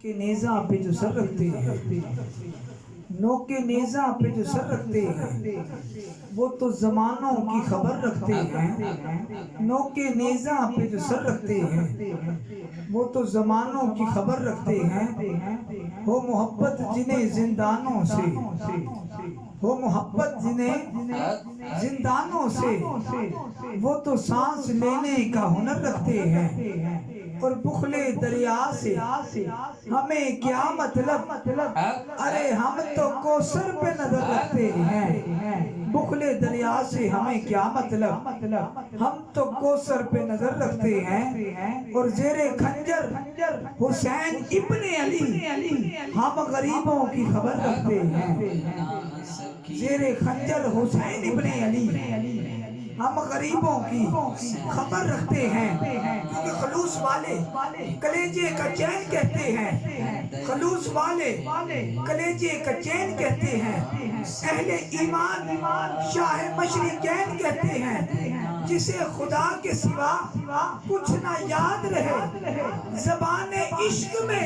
کے نیزہ پہ جو سر رکھتے ہیں، نوک کے نیزہ پہ جو سر رکھتے ہیں، وہ تو زمانوں کی خبر رکھتے ہیں۔ نوک کے نیزہ پہ جو سر رکھتے ہیں، وہ تو زمانوں کی خبر رکھتے ہیں۔ ہو محبت جنہیں زندانوں سے، ہو محبت جنہیں زندانوں سے، وہ تو سانس لینے کا ہنر رکھتے ہیں۔ اور بخل دریا سے ہمیں کیا مطلب، ارے ہم تو کوثر پہ نظر رکھتے ہیں۔ بخل دریا سے ہمیں کیا مطلب، ہم تو کوثر پہ نظر رکھتے ہیں۔ اور زیر خنجر حسین ابن علی ہم غریبوں کی خبر رکھتے ہیں۔ زیر خنجر حسین ابن علی ہم غریبوں کی خبر رکھتے ہیں۔ کیونکہ خلوص والے کلیجے کا چین کہتے ہیں، خلوص والے کلیجے کا چین کہتے ہیں۔ اہل ایمان شاہ مشرقین کہتے ہیں، جسے خدا کے سوا کچھ نہ یاد رہے، زبان عشق میں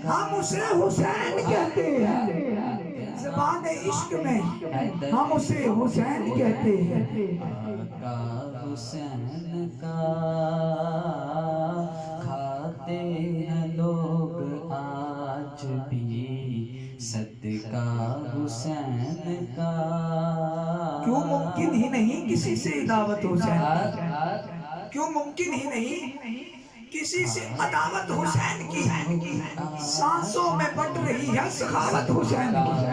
ہم اسے حسین کہتے ہیں۔ زبان عشق میں ہم اسے حسین کہتے ہیں۔ آقا حسین کا کھاتے ہیں لوگ آج بھی، صدقہ حسین کا۔ کیوں ممکن ہی نہیں کسی سے دعوت حسین کی، کیوں ممکن ہی نہیں کسی سے عداوت حسین کی، سانسوں میں بٹ رہی ہے سخاوت حسین کی۔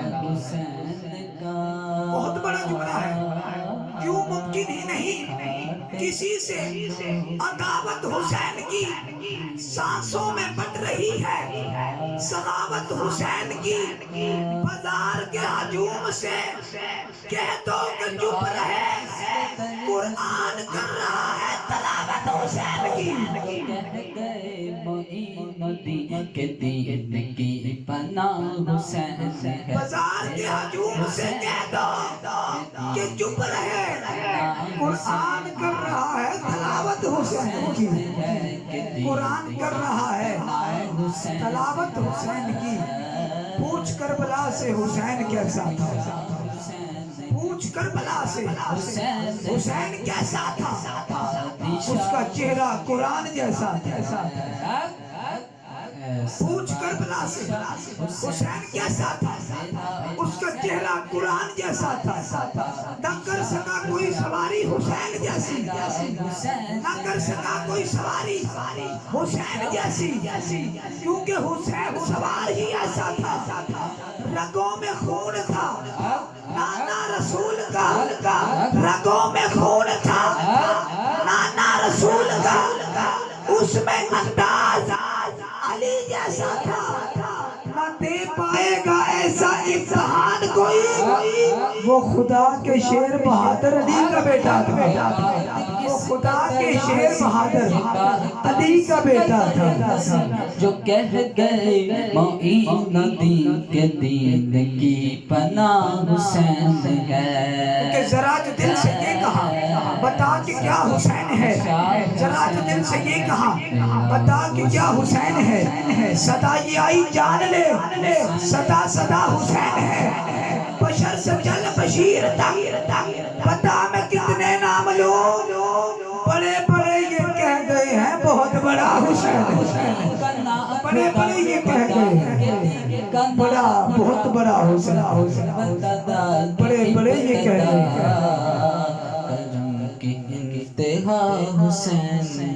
بہت بڑا جملہ ہے، کیوں ممکن ہی نہیں کسی سے عداوت حسین کی، سانسوں میں بٹ رہی ہے سخاوت حسین کی۔ بازار کے ہجوم سے کہہ دو کہ چپ رہے، قرآن کر رہا ہے تلاوت حسین کی۔ کہہ گئے معین الدین کہ دین کی پناہ حسین ہے۔ بازار کے ہجوم سے کہہ دو کہ چپ رہے، قرآن کر رہا ہے تلاوت حسین کی۔ قرآن کر رہا ہے تلاوت حسین کی۔ پوچھ کربلا سے حسین کیسا تھا، پوچھ کربلا سے حسین کیسا تھا، اس کا چہرہ قرآن جیسا تھا۔ پوچھ کربلا سے حسین کیسا تھا، اس کا چہرہ قرآن جیسا تھا۔ نہ کر سکا کوئی سواری حسین جیسی، نہ کر سکا کوئی سواری حسین جیسی، کیونکہ حسین سوار ہی ایسا تھا۔ رگوں میں خون تھا نانا رسول کا، رگوں میں خون تھا نانا رسول کا، اس میں انداز علی جیسا تھا۔ نہ دے پائے گا ایسا امتحان کوئی، وہ خدا کے شیر بہادر علی کا بیٹا تھا، وہ خدا کے شیر بہادر علی کا بیٹا تھا۔ جو کہہ گئے معین الدین کہ دین کی پناہ حسین ہے۔ کہ ذرا جو دل سے یہ کہا بتا کہ کیا حسین ہے، ذرا جو دل سے یہ کہا بتا کہ کیا حسین ہے، صدا یہ آئی جان لے صدا صدا حسین ہے۔ بشر سے چل بشیر تک بتا میں کتنے نام لوں، بڑے بڑے یہ کہہ گئے ہیں بہت بڑا حسین، بڑے بڑے یہ کہہ گئے ہیں بڑا بہت بڑا حسین، بڑے بڑے یہ کہہ گئے ہیں کرم کی انتہا حسین